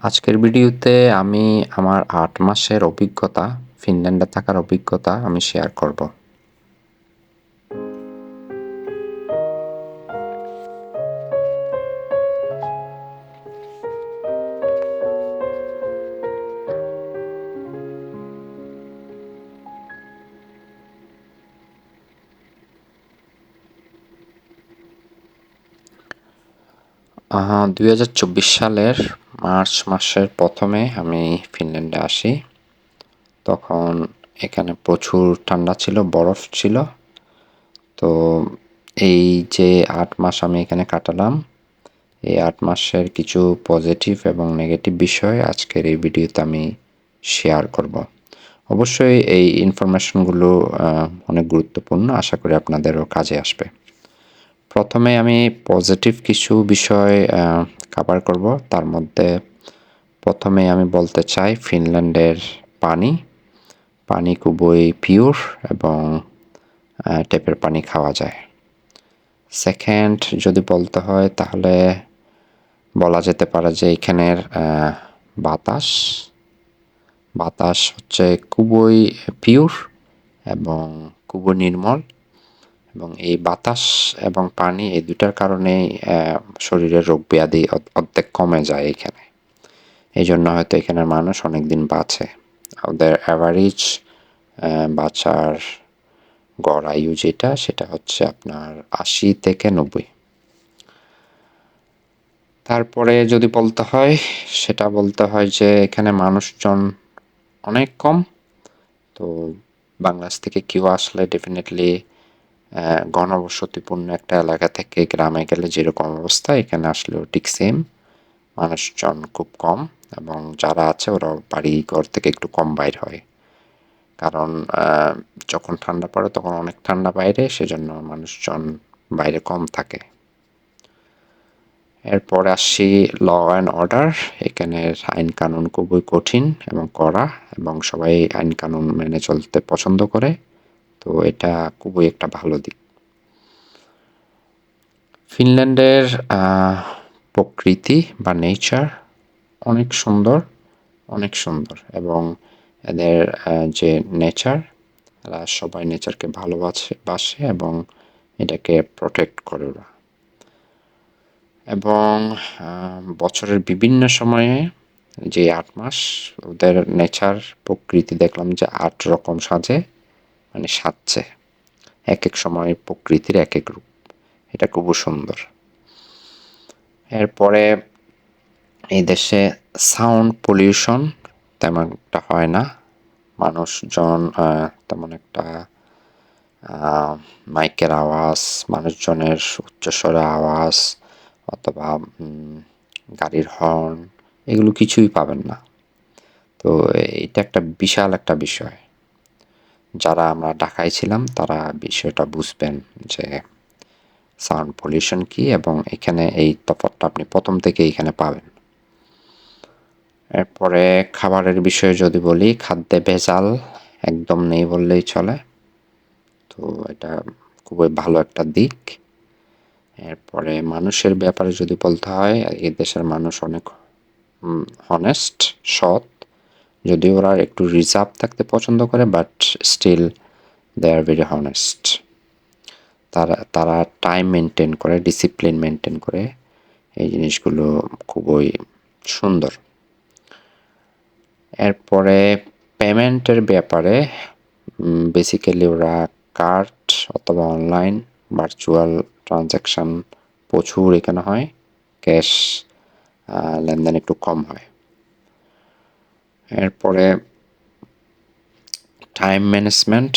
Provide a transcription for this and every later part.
আজকের ভিডিওতে আমি আমার ৮ মাসের অভিজ্ঞতা, ফিনল্যান্ডে থাকার অভিজ্ঞতা আমি শেয়ার করব। ২০২৪ সালের মার্চ মাসের ১ম-এ আমি ফিনল্যান্ডে আসি। তখন এখানে প্রচুর ঠান্ডা ছিল, বরফ ছিল। তো এই যে ৮ মাস আমি এখানে কাটালাম, এই ৮ মাসের কিছু পজিটিভ এবং নেগেটিভ বিষয় আজকের এই ভিডিওতে আমি শেয়ার করব। অবশ্যই এই ইনফরমেশনগুলো অনেক গুরুত্বপূর্ণ, আশা করি আপনাদেরও কাজে আসবে। প্রথমে আমি পজিটিভ কিছু বিষয় কভার করব। তার মধ্যে প্রথমে আমি বলতে চাই ফিনল্যান্ডের পানি খুবই পিওর এবং ট্যাপের পানি খাওয়া যায়। সেকেন্ড যদি বলতে হয় তাহলে বলা যেতে পারে যে এখানের বাতাস হচ্ছে খুবই পিওর এবং খুবই নির্মল, এবং এই বাতাস এবং পানি এই দুটার কারণেই শরীরের রোগ ব্যাধি অর্ধেক কমে যায় এখানে। এই জন্য হয়তো এখানের মানুষ অনেক দিন বাঁচে। ওদের অ্যাভারেজ বাঁচার গড় আয়ু সেটা হচ্ছে আপনার ৮০ থেকে ৯০। তারপরে যদি বলতে হয় যে এখানে মানুষজন অনেক কম। তো বাংলাদেশ থেকে কেউ আসলে ডেফিনেটলি ঘনবসতিপূর্ণ একটা এলাকা থেকে গ্রামে গেলে যেরকম অবস্থা, এখানে আসলেও ঠিক সেম। মানুষজন খুব কম, এবং যারা আছে ওরা বাড়ি ঘর থেকে একটু কম বাইর হয়, কারণ যখন ঠান্ডা পড়ে তখন অনেক ঠান্ডা বাইরে, সেজন্য মানুষজন বাইরে কম থাকে। এরপরে আসছি ল অ্যান্ড অর্ডার। এখানের আইন কানুন খুবই কঠিন এবং কড়া, এবং সবাই আইন কানুন মেনে চলতে পছন্দ করে। তো এটা খুবই একটা ভালো দিক। ফিনল্যান্ডের প্রকৃতি বা নেচার অনেক সুন্দর, এবং এদের যে নেচার, এরা সবাই নেচারকে ভালোবাসে এবং এটাকে প্রোটেক্ট করে ওরা। এবং বছরের বিভিন্ন সময়ে যে ৮ মাস ওদের নেচার প্রকৃতি দেখলাম যে ৮ রকম সাজছে। এক এক সময় প্রকৃতির এক এক রূপ, এটা খুবই সুন্দর। এরপরে এই দেশে সাউন্ড পলিউশন তেমন একটা হয় না। মানুষজন তেমন একটা মাইকের আওয়াজ, মানুষজনের উচ্চস্বরে আওয়াজ অথবা গাড়ির হর্ন, এগুলো কিছুই পাবেন না। তো এটা একটা বিশাল একটা বিষয়। যারা আমরা ঢাকায় ছিলাম তারা বিষয়টা বুঝবেন যে সাউন্ড পলিউশন কী, এবং এখানে এই তফাৎটা আপনি প্রথম থেকে এখানে পাবেন। এরপরে খাবারের বিষয়ে যদি বলি, খাদ্যে ভেজাল একদম নেই বললেই চলে। তো এটা খুবই ভালো একটা দিক। এরপরে মানুষের ব্যাপারে যদি বলতে হয়, এই দেশের মানুষ অনেক হনেস্ট, সৎ। যদিও ওরা একটু রিজার্ভ থাকতে পছন্দ করে, but still they are very honest. তারা টাইম মেনটেন করে, ডিসিপ্লিন মেনটেন করে, এই জিনিসগুলো খুবই সুন্দর। এরপরে পেমেন্টের ব্যাপারে বেসিক্যালি ওরা কার্ড অথবা অনলাইন ভার্চুয়াল ট্রানজ্যাকশান প্রচুর এখানে হয়, ক্যাশ লেনদেন একটু কম হয়। এরপরে টাইম ম্যানেজমেন্ট,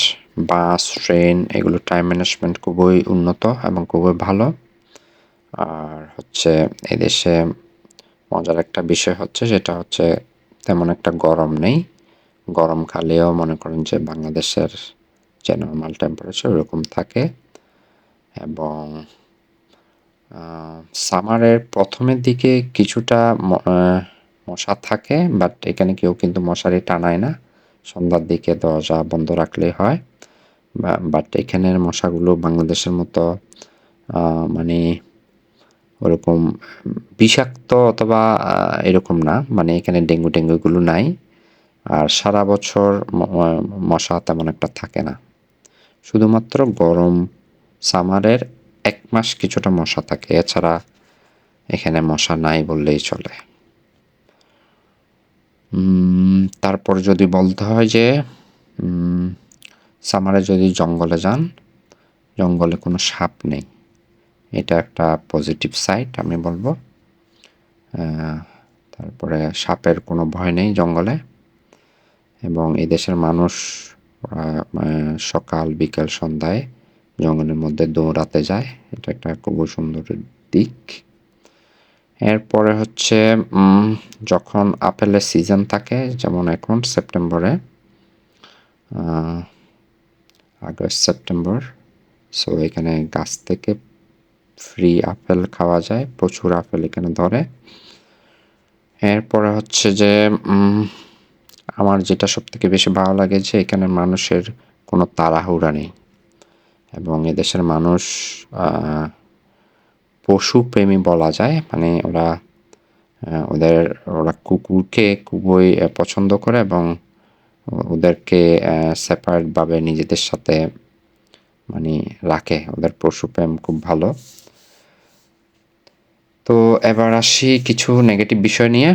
বাস, ট্রেন, এগুলো টাইম ম্যানেজমেন্ট খুবই উন্নত এবং খুবই ভালো। আর হচ্ছে এদেশে মজার একটা বিষয় হচ্ছে, সেটা হচ্ছে তেমন একটা গরম নেই। গরমকালেও মনে করেন যে বাংলাদেশের যে নর্মাল টেম্পারেচার ওরকম থাকে। এবং সামারের প্রথমের দিকে কিছুটা মশা থাকে, বাট এখানে কেউ কিন্তু মশারি টানায় না। সন্ধ্যার দিকে দরজা বন্ধ রাখলেই হয়। বাট এখানের মশাগুলো বাংলাদেশের মতো মানে ওরকম বিষাক্ত অথবা এরকম না, মানে এখানে ডেঙ্গু এগুলো নাই। আর সারা বছর মশা তেমন একটা থাকে না, শুধুমাত্র গরম সামারের 1 মাস কিছুটা মশা থাকে, এছাড়া এখানে মশা নাই বললেই চলে। তারপর যদি বলতে হয় যে সামারে যদি জঙ্গলে যান, জঙ্গলে কোনো সাপ নেই, এটা একটা পজিটিভ সাইড আমি বলবো। তারপরে সাপের কোনো ভয় নেই জঙ্গলে, এবং এই দেশের মানুষ সকাল বিকাল সন্ধ্যায় জঙ্গলের মধ্যে দৌড়াতে যায়, এটা একটা খুবই সুন্দর দিক। এরপরে হচ্ছে যখন আপেলের সিজন থাকে, যেমন এখন সেপ্টেম্বরে, আগস্ট সেপ্টেম্বর, সো এখানে গাছ থেকে ফ্রি আপেল খাওয়া যায়, প্রচুর আপেল এখানে ধরে। এরপরে হচ্ছে যে আমার যেটা সবথেকে বেশি ভালো লাগে যে এখানে মানুষের কোনো তাড়াহুড়া নেই, এবং এদেশের মানুষ পশুপ্রেমী বলা যায়, মানে ওরা কুকুরকে খুবই পছন্দ করে এবং ওদেরকে সেপারেটভাবে নিজেদের সাথে মানে রাখে, ওদের পশুপ্রেম খুব ভালো। তো এবার আসি কিছু নেগেটিভ বিষয় নিয়ে।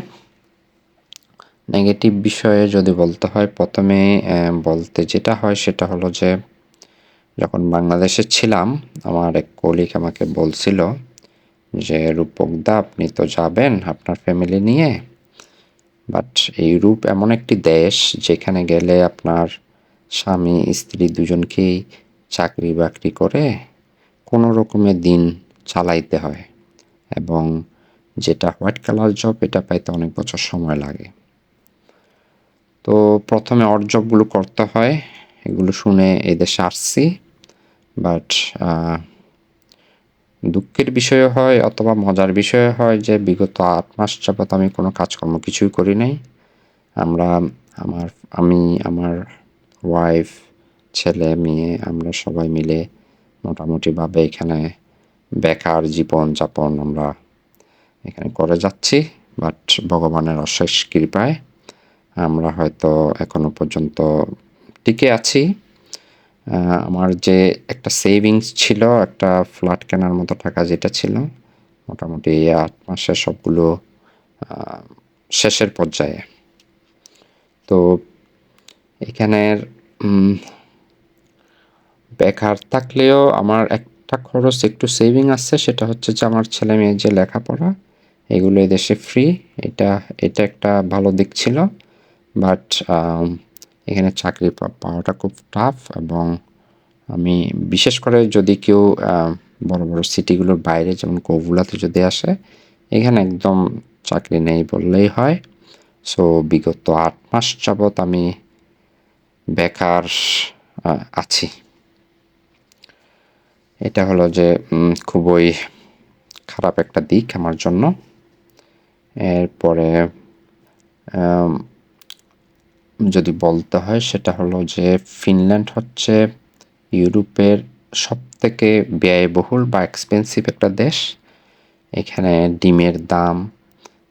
নেগেটিভ বিষয়ে যদি বলতে হয়, প্রথমে বলতে যেটা হয় সেটা হলো যে যখন বাংলাদেশে ছিলাম, আমার এক কলিগ আমাকে বলছিল যে রূপকদা আপনি তো যাবেন আপনার ফ্যামিলি নিয়ে, বাট ইউরোপ এমন একটি দেশ যেখানে গেলে আপনার স্বামী স্ত্রী দুজনকেই চাকরি বাকরি করে কোনো রকমে দিন চালাইতে হয়, এবং যেটা হোয়াইট কালার জব এটা পাইতে অনেক বছর সময় লাগে। তো প্রথমে অড জবগুলো করতে হয়, এগুলো শুনে এদেশে আসছি। বাট দুঃখের বিষয় হয় অথবা মজার বিষয় হয় যে বিগত 8 মাস যাবৎ আমি কোনো কাজকর্ম কিছুই করি নাই। আমি আমার ওয়াইফ, ছেলে মেয়ে, আমরা সবাই মিলে মোটামুটিভাবে এখানে বেকার জীবনযাপন আমরা এখানে করে যাচ্ছি। বাট ভগবানের অশেষ কৃপায় আমরা হয়তো এখনো পর্যন্ত টিকে আছি। আমার যে একটা সেভিংস ছিল, একটা ফ্ল্যাট কেনার মতো টাকা যেটা ছিল, মোটামুটি 8 মাসে সবগুলো শেষের পর্যায়ে। তো এখানের বেকার থাকলেও আমার একটা খরচ একটু সেভিং আছে, সেটা হচ্ছে যে আমার ছেলে মেয়ের যে লেখাপড়া, এগুলো এদেশে ফ্রি। এটা একটা ভালো দিক ছিল। বাট এখানে চাকরি পাওয়াটা খুব টাফ, এবং আমি বিশেষ করে যদি কেউ বড় বড় সিটিগুলোর বাইরে যেমন কৌগুলাতে যদি আসে, এখানে একদম চাকরি নেই বললেই হয়। সো বিগত 8 মাস যাবৎ আমি বেকার আছি। এটা হলো যে খুবই খারাপ একটা দিক আমার জন্য। এরপরে যদি বলতে হয় সেটা হলো যে ফিনল্যান্ড হচ্ছে ইউরোপের সবথেকে ব্যয়বহুল বা এক্সপেন্সিভ একটা দেশ। এখানে ডিমের দাম,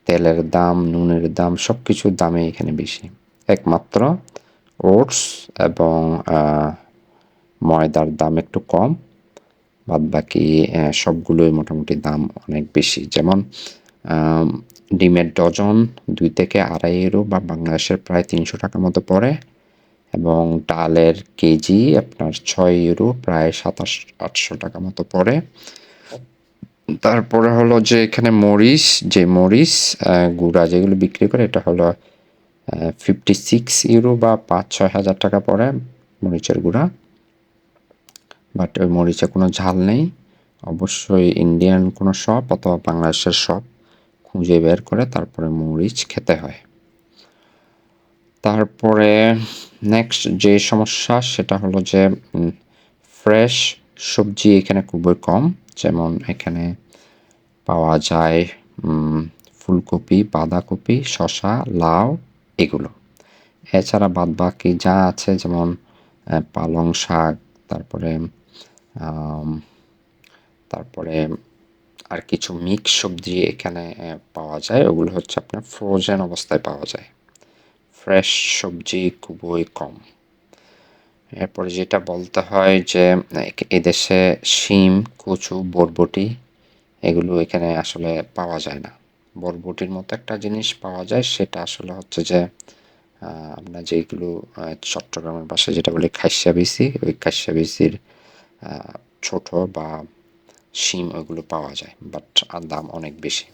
তেলের দাম, নুনের দাম, সব কিছুর দামে এখানে বেশি। একমাত্র ওটস এবং ময়দার দাম একটু কম, বাদবাকি সবগুলোই মোটামুটি দাম অনেক বেশি। যেমন ডিমের ডজন 2 থেকে 2.5 ইউরো বা বাংলাদেশের প্রায় 300 টাকার মতো পড়ে, এবং ডালের কেজি আপনার 6 ইউরো, প্রায় 2700-800 টাকা মতো পড়ে। তারপরে হলো যে এখানে মরিচ গুঁড়া যেগুলো বিক্রি করে, এটা হলো 56 ইউরো বা 5-6 হাজার টাকা পড়ে মরিচের গুঁড়া। বাট ওই মরিচে কোনো ঝাল নেই। অবশ্যই ইন্ডিয়ান কোনো শপ অথবা বাংলাদেশের শপ খুঁজে বের করে তারপরে মরিচ খেতে হয়। তারপরে নেক্সট যে সমস্যা সেটা হলো যে ফ্রেশ সবজি এখানে খুবই কম। যেমন এখানে পাওয়া যায় ফুলকপি, বাঁধাকপি, শসা, লাউ এগুলো। এছাড়া বাদবাকি যা আছে যেমন পালং শাক, তারপরে আর কিছু মিক্স সবজি এখানে পাওয়া যায়, ওগুলো হচ্ছে আপনার ফ্রোজেন অবস্থায় পাওয়া যায়। ফ্রেশ সবজি খুবই কম। এরপরে যেটা বলতে হয় যে এদেশে শিম, কচু, বরবটি এগুলো এখানে আসলে পাওয়া যায় না। বরবটির মতো একটা জিনিস পাওয়া যায়, সেটা আসলে হচ্ছে যে আমরা যেগুলো চট্টগ্রামের ভাষায় যেটা বলি খাইসা বিচি, ওই খাইসা বিচির ছোট বা শিম ওইগুলো পাওয়া যায়, বাট আর দাম অনেক বেশি।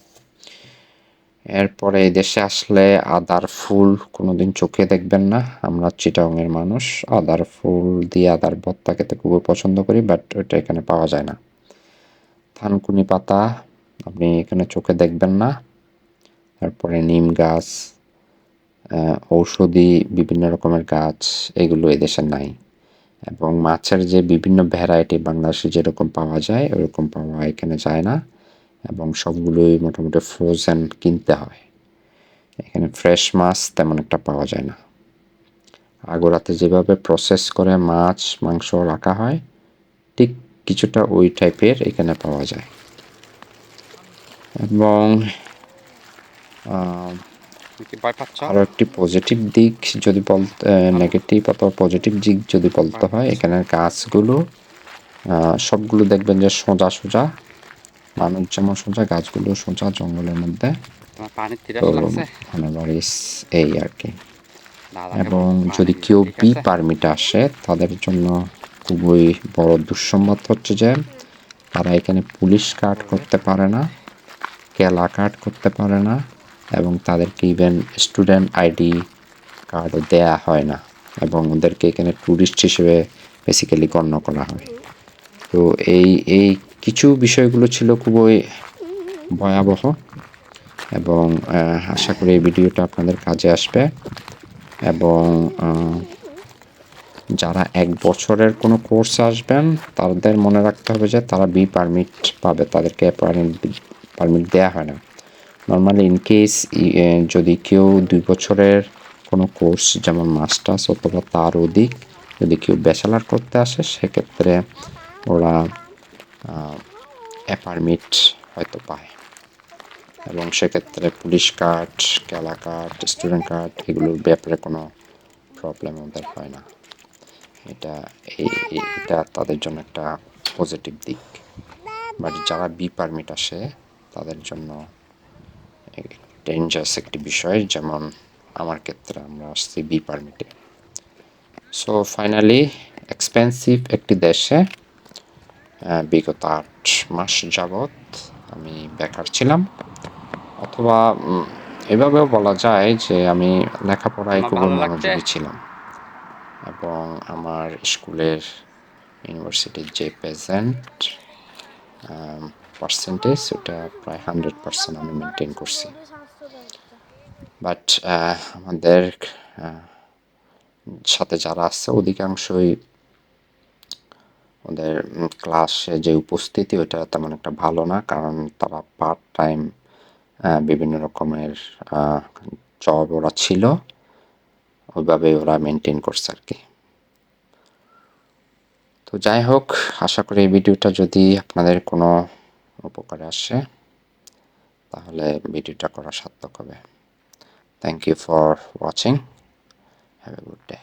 এরপরে এই দেশে আসলে আদার ফুল কোনোদিন চোখে দেখবেন না। আমরা চিটাগংয়ের মানুষ, আদার ফুল দিয়ে আদার ভর্তা খেতে খুবই পছন্দ করি, বাট ওইটা এখানে পাওয়া যায় না। থানকুনি পাতা আপনি এখানে চোখে দেখবেন না। তারপরে নিম গাছ, ঔষধি বিভিন্ন রকমের গাছ, এগুলো এদেশে নাই। এবং মাছের যে বিভিন্ন ভ্যারাইটি বাংলাদেশে যেরকম পাওয়া যায় ওরকম পাওয়া এখানে যায় না, এবং সবগুলোই মোটামুটি ফ্রোজেন কিনতে হয়। এখানে ফ্রেশ মাছ তেমন একটা পাওয়া যায় না। আগুরাতে যেভাবে প্রসেস করে মাছ মাংস রাখা হয় ঠিক কিছুটা ওই টাইপের এখানে পাওয়া যায়। এবং আরও একটি পজিটিভ দিক যদি বলতে, নেগেটিভ অথবা পজিটিভ দিক যদি বলতে হয়, এখানের গাছগুলো সবগুলো দেখবেন যে সোজা সোজা, মানুষ যেমন সোজা, গাছগুলো সোজা জঙ্গলের মধ্যে। তো অনাবারিস এই আর কি। এবং যদি কেউ বি পারমিট আসে তাদের জন্য খুবই বড় দুঃসংবাদ হচ্ছে যে তারা এখানে পুলিশ কার্ড করতে পারে না, কেলা কার্ড করতে পারে না, এবং তাদেরকে ইভেন স্টুডেন্ট আইডি কার্ডও দেয়া হয় না, এবং ওদেরকে এখানে ট্যুরিস্ট হিসেবে বেসিক্যালি গণ্য করা হয়। তো এই কিছু বিষয়গুলো ছিল খুবই ভয়াবহ, এবং আশা করি এই ভিডিওটা আপনাদের কাজে আসবে। এবং যারা 1 বছরের কোনো কোর্স আসবেন তাদের মনে রাখতে হবে যে তারা বি পারমিট পাবে, তাদেরকে পারমিট দেয়া হয় না। নর্মালি ইন কেস যদি কেউ 2 বছরের কোনো কোর্স যেমন মাস্টার্স অথবা তার অধিক যদি কেউ ব্যাচেলার করতে আসে, সেক্ষেত্রে ওরা পারমিট হয়তো পায়, এবং সেক্ষেত্রে পুলিশ কার্ড, কেলা কার্ড, স্টুডেন্ট কার্ড এগুলোর ব্যাপারে কোনো প্রবলেম ওদের হয় না। এটা তাদের জন্য একটা পজিটিভ দিক। বাট যারা বি পারমিট আসে তাদের জন্য ডেঞ্জারাস একটি বিষয়, যেমন আমার ক্ষেত্রে আমরা আসছি বি পারমিটে। সো ফাইনালি এক্সপেন্সিভ একটি দেশে বিগত 8 মাস যাবৎ আমি বেকার ছিলাম, অথবা এভাবেও বলা যায় যে আমি লেখাপড়ায় খুবই মনোযোগী ছিলাম, এবং আমার স্কুলের ইউনিভার্সিটির যে প্রেজেন্ট পার্সেন্টেজ ওটা প্রায় 100% আমি মেনটেন করছি। বাট আমাদের সাথে যারা আসছে অধিকাংশই ওদের ক্লাসে যে উপস্থিতি ওটা তেমন একটা ভালো না, কারণ তারা পার্ট টাইম বিভিন্ন রকমের জব ওরা ছিল, ওইভাবে ওরা মেনটেন করছে আর কি। তো যাই হোক, আশা করি এই ভিডিওটা যদি আপনাদের কোনো উপকারে আসে তাহলে ভিডিওটা করা সার্থক হবে। Thank you for watching, have a good day.